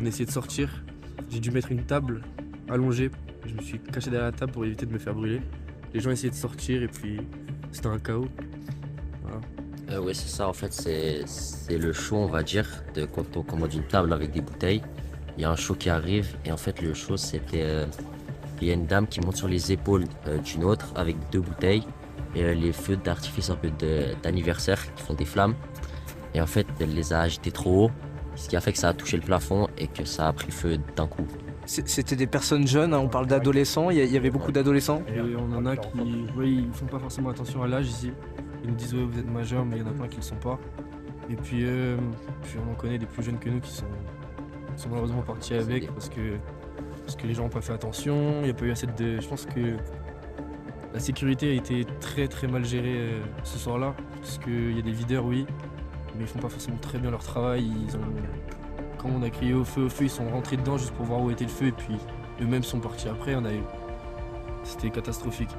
on essayait de sortir. J'ai dû mettre une table allongée. Je me suis caché derrière la table pour éviter de me faire brûler. Les gens essayaient de sortir et puis c'était un chaos. Voilà. Oui, c'est ça, en fait, c'est le show, on va dire, de quand on commande une table avec des bouteilles. Il y a un show qui arrive, et en fait, le show, c'était. Il y a une dame qui monte sur les épaules d'une autre avec deux bouteilles, et les feux d'artifice un peu d'anniversaire qui font des flammes. Et en fait, elle les a agités trop haut, ce qui a fait que ça a touché le plafond et que ça a pris feu d'un coup. C'était des personnes jeunes, hein, on parle d'adolescents, il y avait beaucoup d'adolescents. Et on en a qui, ouais, ils font pas forcément attention à l'âge ici. Ils nous disent ouais, vous êtes majeurs, mais il y en a plein qui ne le sont pas. Et puis on en connaît des plus jeunes que nous qui sont malheureusement partis avec parce que les gens n'ont pas fait attention. Il n'y a pas eu assez de. Je pense que la sécurité a été très très mal gérée ce soir-là. Parce qu'il y a des videurs, oui, mais ils font pas forcément très bien leur travail. Quand on a crié au feu, ils sont rentrés dedans juste pour voir où était le feu et puis eux-mêmes sont partis après. C'était catastrophique.